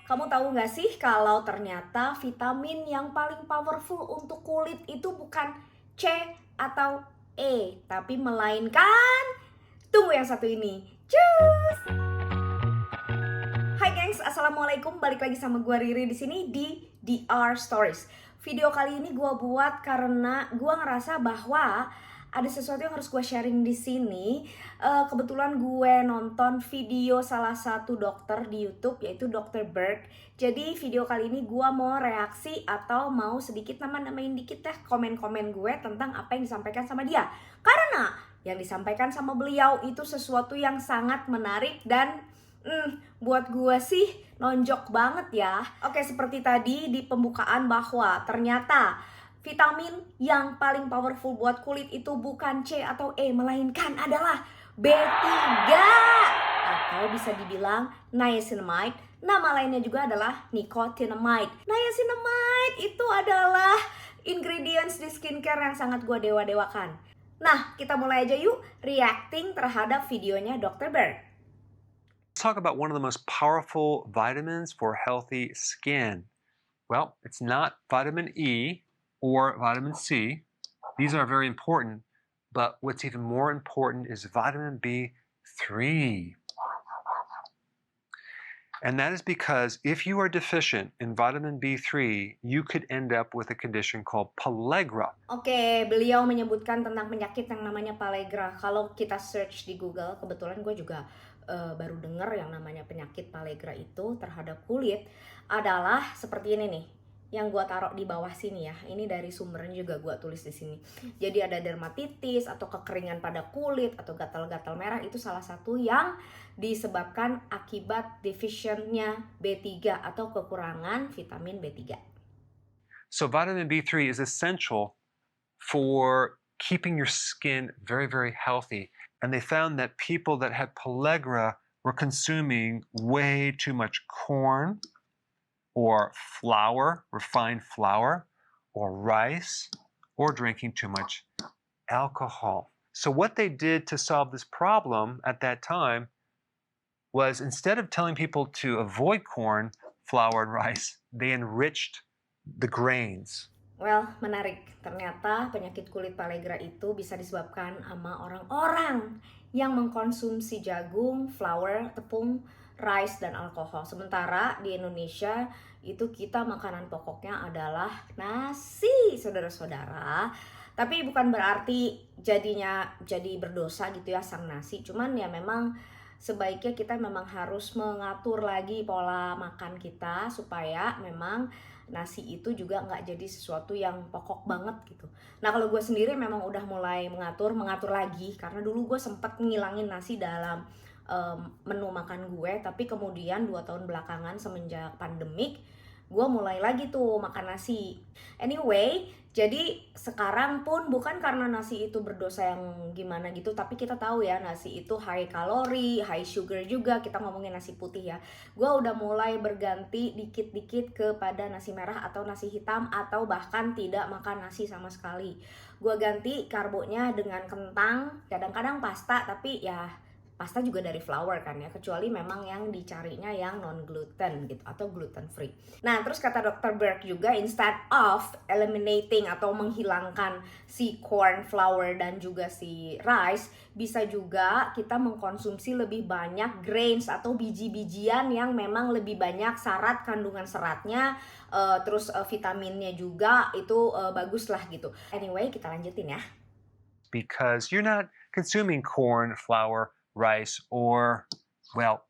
Kamu tahu nggak sih kalau ternyata vitamin yang paling powerful untuk kulit itu bukan C atau E, tapi melainkan tunggu yang satu ini. Cus! Hai gengs, assalamualaikum. Balik lagi sama gue Riri di sini di DR Stories. Video kali ini gue buat karena gue ngerasa bahwa ada sesuatu yang harus gue sharing di sini. Kebetulan gue nonton video salah satu dokter di YouTube yaitu Dr. Berg. Jadi video kali ini gue mau reaksi atau mau sedikit namain dikit deh komen-komen gue tentang apa yang disampaikan sama dia. Karena yang disampaikan sama beliau itu sesuatu yang sangat menarik dan buat gue sih nonjok banget ya. Oke, seperti tadi di pembukaan bahwa ternyata vitamin yang paling powerful buat kulit itu bukan C atau E, melainkan adalah B3 atau bisa dibilang niacinamide. Nama lainnya juga adalah nicotinamide. Niacinamide itu adalah ingredients di skincare yang sangat gue dewa-dewakan. Nah, kita mulai aja yuk reacting terhadap videonya Dr. Berg. Talk about one of the most powerful vitamins for healthy skin. Well, it's not vitamin E or vitamin C. These are very important, but what's even more important is vitamin B3. And that is because if you are deficient in vitamin B3, you could end up with a condition called pellagra. Oke, beliau menyebutkan tentang penyakit yang namanya pellagra. Kalau kita search di Google, kebetulan gue juga baru dengar yang namanya penyakit pellagra itu terhadap kulit adalah seperti ini nih. Yang gue taruh di bawah sini ya. Ini dari sumbernya juga gue tulis di sini. Jadi ada dermatitis atau kekeringan pada kulit atau gatal-gatal merah itu salah satu yang disebabkan akibat deficientnya B3 atau kekurangan vitamin B3. So vitamin B3 is essential for keeping your skin very, very healthy. And they found that people that had pellagra were consuming way too much corn or flour, refined flour, or rice, or drinking too much alcohol. So what they did to solve this problem at that time was instead of telling people to avoid corn, flour, and rice, they enriched the grains. Well, menarik. Ternyata penyakit kulit pellagra itu bisa disebabkan sama orang-orang yang mengkonsumsi jagung, flour, tepung, rice, dan alkohol. Sementara di Indonesia itu kita makanan pokoknya adalah nasi, saudara-saudara. Tapi bukan berarti jadi berdosa gitu ya sang nasi. Cuman ya memang sebaiknya kita memang harus mengatur lagi pola makan kita supaya memang nasi itu juga nggak jadi sesuatu yang pokok banget gitu. Nah kalau gue sendiri memang udah mulai mengatur lagi karena dulu gue sempet ngilangin nasi dalam menu makan gue, tapi kemudian 2 tahun belakangan semenjak pandemik gue mulai lagi tuh makan nasi. Anyway, jadi sekarang pun bukan karena nasi itu berdosa yang gimana gitu, tapi kita tahu ya nasi itu high kalori, high sugar juga. Kita ngomongin nasi putih ya. Gue udah mulai berganti dikit-dikit kepada nasi merah atau nasi hitam atau bahkan tidak makan nasi sama sekali. Gue ganti karbonya dengan kentang, kadang-kadang pasta, tapi ya pasta juga dari flour kan ya, kecuali memang yang dicarinya yang non gluten gitu atau gluten free. Nah terus kata Dr. Berg juga, instead of eliminating atau menghilangkan si corn, flour, dan juga si rice, bisa juga kita mengkonsumsi lebih banyak grains atau biji-bijian yang memang lebih banyak syarat kandungan seratnya, terus vitaminnya juga itu bagus lah gitu. Anyway, kita lanjutin ya. Because you're not consuming corn, flour, rice, or, well,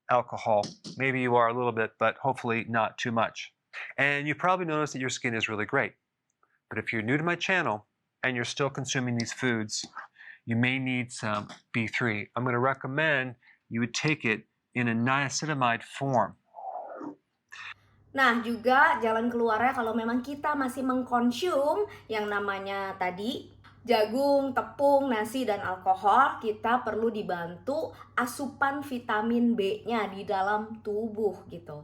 alcohol. Maybe you are a little bit, but hopefully not too much. And you probably noticed that your skin is really great. But if you're new to my channel and you're still consuming these foods, you may need some B3. I'm going to recommend you would take it in a niacinamide form. Nah juga jalan keluarnya kalau memang kita masih mengkonsum yang namanya tadi jagung, tepung, nasi, dan alkohol, kita perlu dibantu asupan vitamin B-nya di dalam tubuh gitu.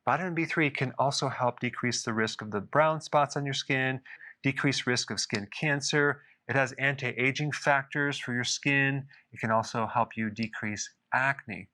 Vitamin B3 can also help decrease the risk of the brown spots on your skin, decrease risk of skin cancer. It has anti-aging factors for your skin. It can also help you decrease acne.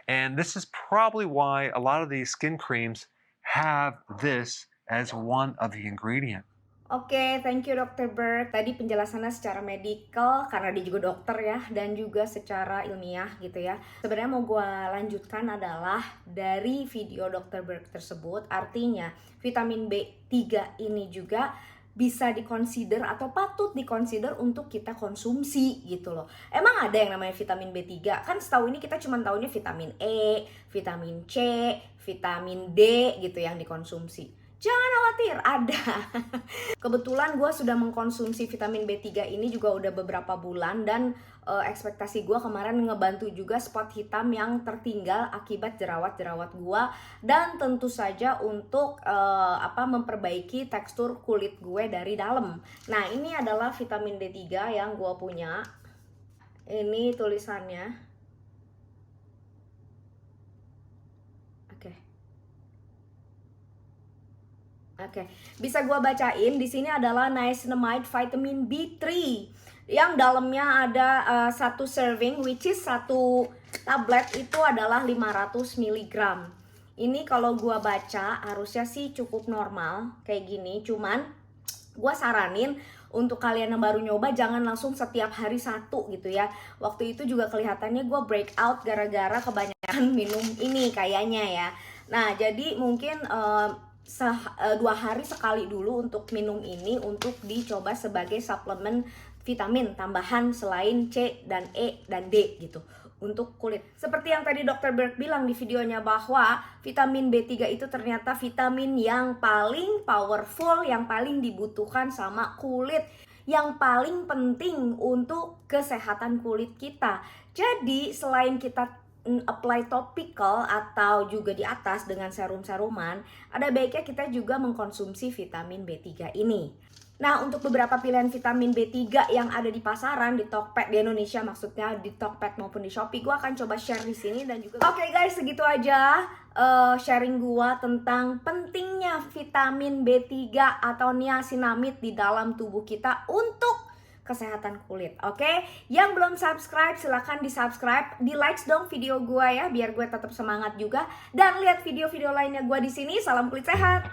And this is probably why a lot of these skin creams have this as one of the ingredient. Oke, thank you Dr. Berg. Tadi penjelasannya secara medical karena dia juga dokter ya, dan juga secara ilmiah gitu ya. Sebenarnya mau gue lanjutkan adalah dari video Dr. Berg tersebut, artinya vitamin B3 ini juga bisa dikonsider atau patut dikonsider untuk kita konsumsi gitu loh. Emang ada yang namanya vitamin B3? Kan setahu ini kita cuma tahunya vitamin E, vitamin C, vitamin D gitu yang dikonsumsi. Jangan khawatir, ada. Kebetulan gue sudah mengkonsumsi vitamin B3 ini juga udah beberapa bulan, dan ekspektasi gue kemarin ngebantu juga spot hitam yang tertinggal akibat jerawat-jerawat gue, dan tentu saja untuk memperbaiki tekstur kulit gue dari dalam. Nah, ini adalah vitamin D3 yang gue punya. Ini tulisannya. Oke, bisa gua bacain. Di sini adalah niacinamide vitamin B3 yang dalamnya ada 1 serving, which is 1 tablet itu adalah 500 mg. Ini kalau gua baca harusnya sih cukup normal kayak gini, cuman gua saranin untuk kalian yang baru nyoba jangan langsung setiap hari 1 gitu ya. Waktu itu juga kelihatannya gua breakout gara-gara kebanyakan minum ini kayaknya ya. Nah, jadi mungkin 2 hari sekali dulu untuk minum ini, untuk dicoba sebagai suplemen vitamin tambahan selain C dan E dan D gitu untuk kulit. Seperti yang tadi Dr. Berg bilang di videonya, bahwa vitamin B3 itu ternyata vitamin yang paling powerful, yang paling dibutuhkan sama kulit, yang paling penting untuk kesehatan kulit kita. Jadi selain kita apply topical atau juga di atas dengan serum-seruman, ada baiknya kita juga mengkonsumsi vitamin B3 ini. Nah, untuk beberapa pilihan vitamin B3 yang ada di pasaran, di Tokped di Indonesia maksudnya, di Tokped maupun di Shopee, gue akan coba share di sini dan juga. Oke guys, segitu aja sharing gue tentang pentingnya vitamin B3 atau niacinamide di dalam tubuh kita untuk kesehatan kulit. Oke, yang belum subscribe silahkan di subscribe, di likes dong video gue ya, biar gue tetap semangat juga, dan lihat video-video lainnya gue di sini. Salam kulit sehat.